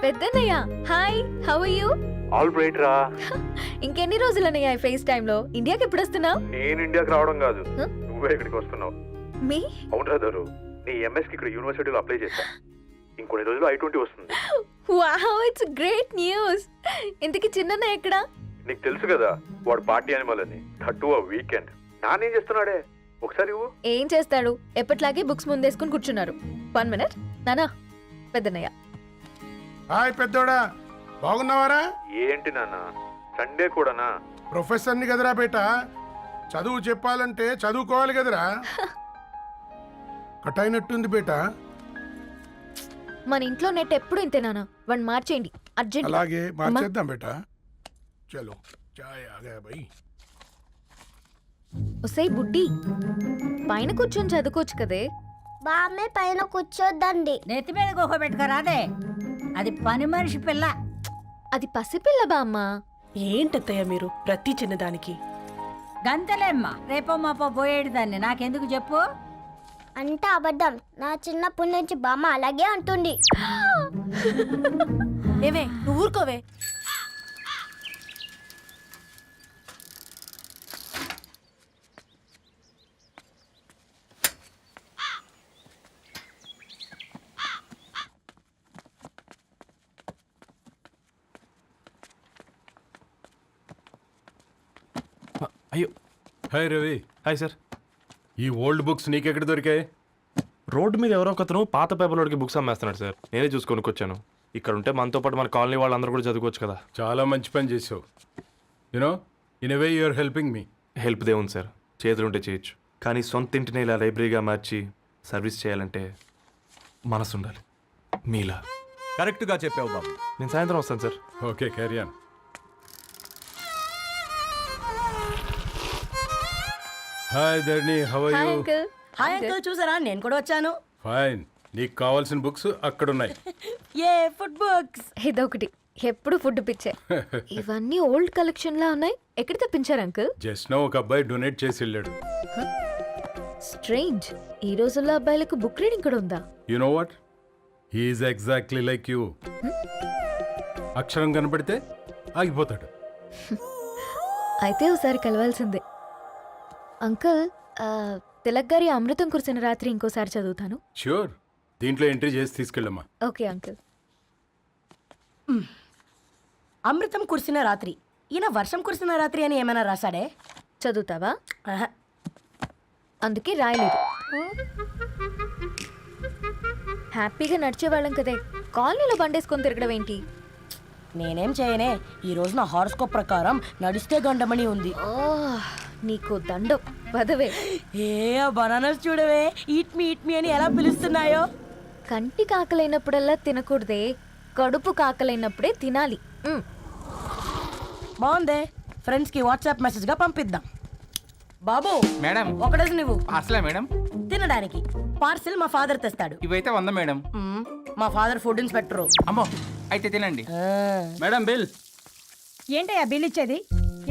Peddannayya hi how are you? All right రా. ఇంకెన్ని రోజులన్నయ్య ఈ ఫేస్ టైమ్ లో? ఇండియాకి ఎప్పుడు వస్తున్నావు? నేను ఇండియాకి రావడం కాదు, నువ్వే ఇక్కడికి వస్తున్నావు. మీ అవునరా దరు, నీ ఎంఎస్ కి ఇక్కడ యూనివర్సిటీలో అప్లై చేశా. ఇంకొన్ని రోజులు I-20 వస్తుంది. Wow it's great news. ఇంతకి చిన్నన్నయ్య ఎక్కడ? నీకు తెలుసు కదా వాడు పార్టీ అనిమల్ అని. థర్టూ ఆ వీకెండ్ నానేం చేస్తున్నాడే ఒకసారి ఇవ్వు. ఏం చేస్తాడు, ఎప్పట్లాగే బుక్స్ ముందేసుకుని కూర్చున్నారు. 1 మినిట్ నానా. పెద్దన్నయ్య హాయ్ పెద్దోడా, బాగున్నావారా? ఏంటి నాన్న సండే కూడానా? ప్రొఫెసర్ని కదరా బేట, చదువు చెప్పాలంటే చదువుకోవాలి కదరా. కట్ అయినట్టుంది బేట. మన ఇంట్లో నెట్ ఎప్పుడు ఇంతే నానా. వన్ మార్చేయండి అర్జెంట్. అలాగే మార్చేద్దాం బేట. చలో చాయ్ ఆగా భయ్. ఒసేయ్ బుడ్డి, పైన కూర్చొని చదువుకోవచ్చు కదే. బామ్మే పైన కూర్చోద్దండి. నెత్తి మీద గుహ పెట్టుకోరాదే, అది పని మనిషి పిల్ల. అది పసిపిల్ల బామ్మ. ఏంటత్తయ్య మీరు ప్రతి చిన్నదానికి? గంతలేమ్మా, రేపో మాపో పోయేడు దాన్ని నాకెందుకు చెప్పు. అంటే అబద్ధం. నా చిన్నప్పటి నుంచి బామ్మ అలాగే అంటుంది. ఏవే నువ్వు ఊరుకోవే. అయ్యో హాయ్ రవి. Hi sir. ఈ ఓల్డ్ బుక్స్ నీకెక్కడ దొరికాయి? రోడ్డు మీద ఎవరో ఒకతను పాత పేపర్లోకి బుక్స్ అమ్మేస్తున్నాడు సార్. నేనే చూసుకొని వచ్చాను. ఇక్కడ ఉంటే మనతో పాటు మన కాలనీ వాళ్ళందరూ కూడా చదువుకోవచ్చు కదా. చాలా మంచి పని చేసావు. You know in a way you're helping me. Help దేవుంది సార్, చేతులుంటే చేయొచ్చు. కానీ సొంత ఇంటిని ఇలా లైబ్రరీగా మార్చి సర్వీస్ చేయాలంటే మనసు ఉండాలి. మీలా కరెక్ట్గా చెప్పావు బాబు. నేను సాయంత్రం వస్తాను sir. Okay carry on. Hi Dharni, how are hi you? Uncle. Hi uncle, చూసారా నేను కూడా వచ్చాను. ఫైన్. నీకు కావాల్సిన బుక్స్ అక్కడ ఉన్నాయి. ఏ ఫుడ్ బుక్స్? ఇదొకటి ఎప్పుడు ఫుడ్ పిచ్చే. ఇవన్నీ ఓల్డ్ కలెక్షన్ లా ఉన్నాయి. ఎక్కడ తెప్పించారు అంకుల్? జస్ట్ నో ఒక అబ్బాయి డొనేట్ చేసి వెళ్ళాడు. స్ట్రేంజ్, ఈ రోజుల్లో అబ్బాయిలకు బుక్ రీడింగ్ కూడా ఉందా? You know what, he's exactly like you. అక్షరం కనపడితే ఆగిపోతాడు. అయితే ఒకసారి కలవాల్సిందే. అంకుల్, తిలక్ గారి అమృతం కురిసిన రాత్రి ఇంకోసారి చదువుతాను. ష్యూర్, దీంట్లో ఎంట్రీ చేసి తీసుకెళ్ళమ్మా. Okay uncle. అమృతం కురిసిన రాత్రి. ఈయన వర్షం కురిసిన రాత్రి అని ఏమైనా రాశాడే? చదువుతావా? ఆహా. అందుకే రాయలేదు. హ్యాపీగా నడిచేవాళ్ళం కదే, కాలనీలో బండేసుకొని తిరగడం ఏంటి? నేనేం చేయనే, ఈ రోజు నా హారోస్కోప్ ప్రకారం నడిస్తే గండమణి ఉంది. ఓ నీకు దండం పదవే. ఏ బనానాస్ చూడవే, ఈట్ మీ అని ఎలా పిలుస్తున్నాయో. కంటి కాకలైనప్పుడల్లా తినకూడదే, కడుపు కాకలైనప్పుడే తినాలి. బాగుందే, ఫ్రెండ్స్ కి వాట్సాప్ మెసేజ్ గా పంపిద్దాం. బాబు మేడం ఒకడేసి నువ్వు అసలే మేడం తినడానికి పార్సిల్ మా ఫాదర్ తెస్తాడు. ఇవైతే 100 మేడం. మా ఫాదర్ ఫుడ్ ఇన్స్పెక్టర్. అమ్మో అయితే తినండి మేడం. బిల్ ఏంటయ్యా బిల్ ఇచ్చేది?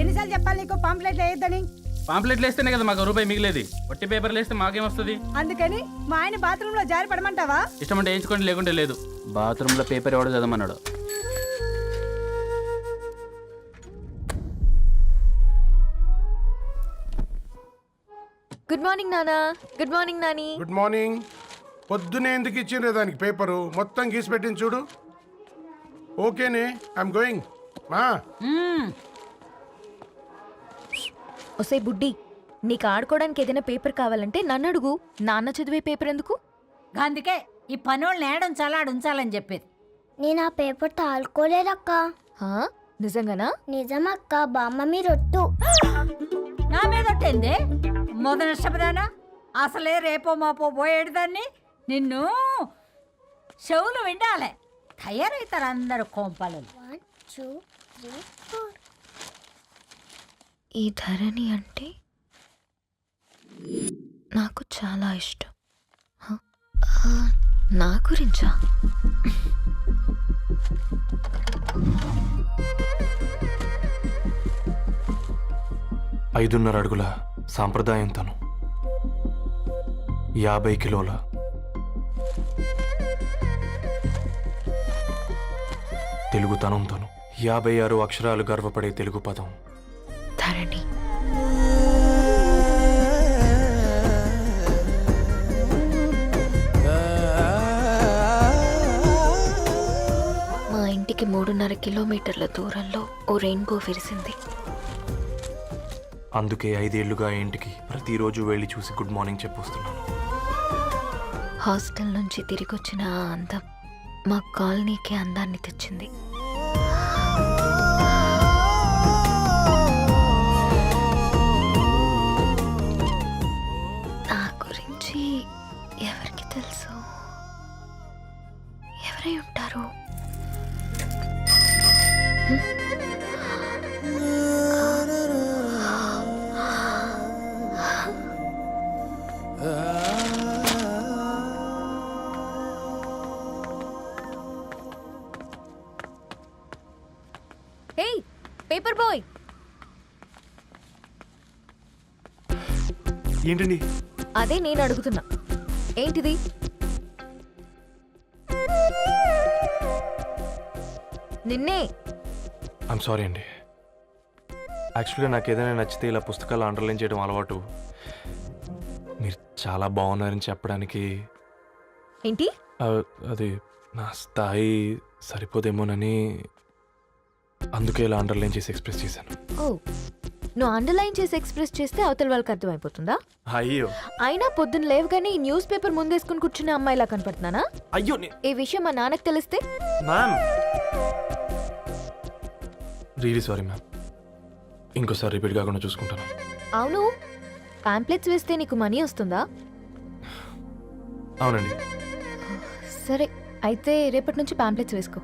ఎన్నిసార్లు చెప్పాలి నీకు పాంప్లెట్లు వేయొద్దని? పాంప్లెట్లు వేస్తేనే కదా మాకు రూపాయి మిగిలేది. ఒట్టి పేపర్లు వేస్తే మాకేమొస్తుంది? అందుకని మా ఆయన బాత్రూమ్ లో జారి పడమంటావా? ఇష్టం అంటే వేయించుకోండి, లేకుంటే లేదు. బాత్రూంలో పేపర్ ఎవడో చదవమన్నాడు. గుడ్ మార్నింగ్ నానా. Good morning Nani. Good morning. పొద్దునే ఎందుకు ఇచ్చిండ్రే దానికి పేపరు? మొత్తం గీసి పెట్టింది చూడు. ఓకేనే, ఐఎమ్ గోయింగ్. మా ఒసే బుడ్డి, నీకు ఆడుకోవడానికి ఏదైనా పేపర్ కావాలంటే నన్ను అడుగు. నాన్న చదివే పేపర్ ఎందుకు? అందుకే ఈ పనోళ్ళని ఏడుంచాలా ఉంచాలని చెప్పేది. నేను ఆ పేపర్ తాలుకోలేదక్క. హా? నిజంగానా? నిజమక్క, బామ్మ మీరొట్టు. నా మీద ఒట్టేందే మొదటి నష్టపదానా? అసలే రేపో మాపో పోయేడు దాన్ని. నిన్ను చెవులు వినాలే, తయారవుతారు అందరు కోంపాలు. 1 2 3 4. ఈ ధరణి అంటే నాకు చాలా ఇష్టం. హ? నా గురించా? 5.5 అడుగుల సాంప్రదాయం తను. 50 కిలోల తెలుగుతనంతోను 56 అక్షరాలు గర్వపడే తెలుగు పదం ధరణి. మా ఇంటికి 3.5 కిలోమీటర్ల దూరంలో ఓ రెయిన్బో విరిసింది. అందుకే 5 ఏళ్లుగా ఇంటికి ప్రతిరోజు వెళ్ళి చూసి గుడ్ మార్నింగ్ చెప్పొస్తున్నాను. హాస్టల్ నుంచి తిరిగొచ్చిన ఆ అందం మా కాలనీకి అందాన్ని తెచ్చింది. నా గురించి ఎవరికి తెలుసు? ఎవరై ఉంటారు? ఏయ్ పేపర్ బాయ్, ఏంటండి? అదే నేను అడుగుతున్నా, ఏంటిది? నిన్నే. ఐమ్ సారీ అండి. యాక్చువల్గా నాకు ఏదైనా నచ్చితే ఇలా పుస్తకాలు అండర్లైన్ చేయడం అలవాటు. మీరు చాలా బాగున్నారని చెప్పడానికి ఏంటి? అది నా స్థాయి సరిపోదేమోనని అందుకే ఇలా అండర్లైన్ చేసి ఎక్స్ప్రెస్ చేశాను. ఓ, నువ్వు అండర్లైన్ చేసి ఎక్స్ప్రెస్ చేస్తే అవతల వాళ్ళకి అర్థమైపోతుందా? అయ్యో అయినా పొద్దున్న లేవగానే ఈ న్యూస్ పేపర్ ముందేసుకుని కూర్చున్న అమ్మాయిలా కనపడుతున్నానా? అయ్యో ఈ విషయం మా నాన్నకి తెలిస్తే? Ma'am really sorry ma'am. ఇంకోసారి రిపీట్ కాకుండా చూసుకుంటాను. అవును, పాంప్లెట్స్ వేస్తే నీకు మనీ వస్తుందా? అవునండి. సరే, అయితే రేపటి నుంచి పాంప్లెట్స్ వేసుకో.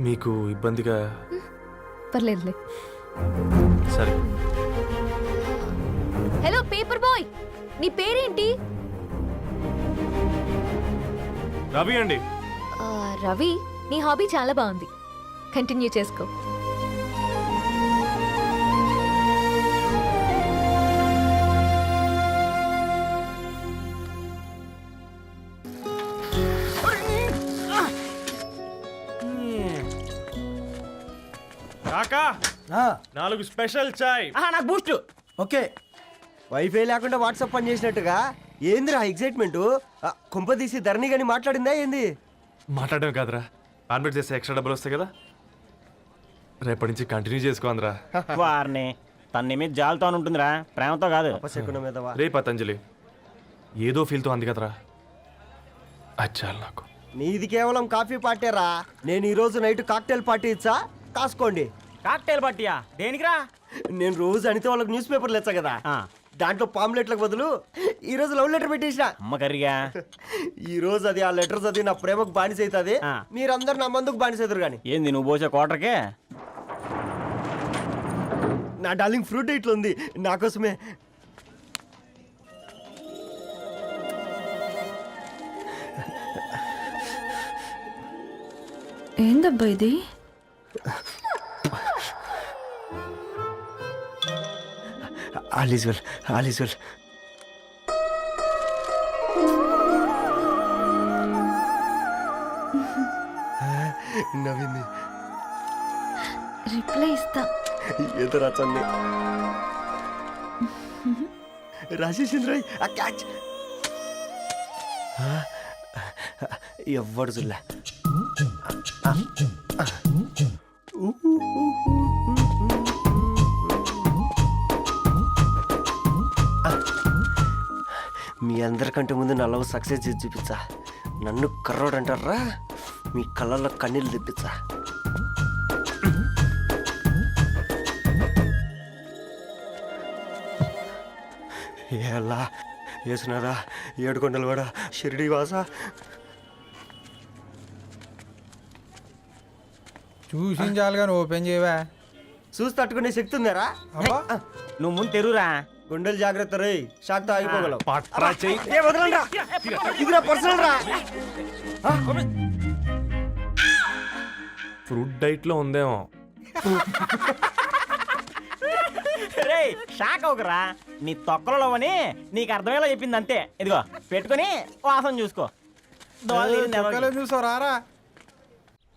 మీకు ఇబ్బందిగా? పర్లేదులే. సరే. హలో పేపర్ బాయ్, నీ పేరేంటి? రవి అండి. రవి, నీ హాబీ చాలా బాగుంది, కంటిన్యూ చేసుకో. కాకా 4 స్పెషల్ చాయ్. నాకు బూస్ట్. ఓకే, వైఫై లేకుండా వాట్సాప్ పని చేసినట్టుగా ఏందిరా ఎగ్జైట్మెంట్? కుంప తీసి ధరణి గాని మాట్లాడిందా ఏంది? మాట్లాడడం కాదురా, కాన్వర్ట్ చేస్తే ఎక్స్ట్రా డబ్బులు వస్తాయి కదా, రేపటి నుంచి కంటిన్యూ చేసుకో అందరా. వారిని తన మీద జాలతో ఉంటుందిరా, ప్రేమతో కాదు. అపశకునం మీదవా? రే పతంజలి, ఏదో ఫీల్తో అంది కదరా, అచ్చాలి నాకు. నీది కేవలం కాఫీ పార్టీరా. నేను ఈ రోజు నైట్ కాక్టైల్ పార్టీ ఇచ్చా, కాసుకోండి. కాక్టైల్ పార్టీయా? దేనికిరా? నేను రోజు అనితే వాళ్ళకి న్యూస్ పేపర్లు ఇచ్చా కదా, దాంట్లో పాంప్లెట్లకు బదులు ఈ రోజు లవ్ లెటర్ పెట్టేసిన. అమ్మ కర్రీగా. ఈ రోజు అది ఆ లెటర్ చదివి నా ప్రేమకు బానిస అవుతుంది. మీరందరు నా మందుకు బానిస అవుతారు. కానీ ఏంది నువ్వు పోసే కోటర్కే? నా డార్లింగ్ ఫ్రూట్ ఇట్లా ఉంది నా కోసమే. ఏందబ్బా ఇది? All is well, all is well. నవ్వింది. రిప్లై ఇస్తా. ఏదో రాచండి రాజేసింద్ర ఆ క్యాచ్ ఎవ్వడు చూడలే. మీ అందరికంటే ముందు నా లవ్ సక్సెస్ చేసి చూపించా. నన్ను కర్రోడు అంటారా, మీ కళ్ళల్లో కన్నీళ్ళు తెప్పించా. ఎలా వేసినారా ఏడుకొండలు కూడా షిరిడి వాస. చూసించాలుగా ఓపెన్ చేయవా? చూసి తట్టుకునే శక్తి ఉందారా? నువ్వు ముందు తెరురా. గుండెలు జాగ్రత్త రే, షాక్తో ఆగిపోగలవు. పట్రా చెయ్యి. ఏ వదలండ్రా, ఇది నా పర్సనల్ రా. ఫ్రూట్ డైట్లో ఉందేమో. రే షాక్ అవకరా, నీ తొక్కలలో అని నీకు అర్థమయ్యేలా చెప్పింది అంతే. ఇదిగో పెట్టుకొని వాసన చూసుకో. చూసావు రారా?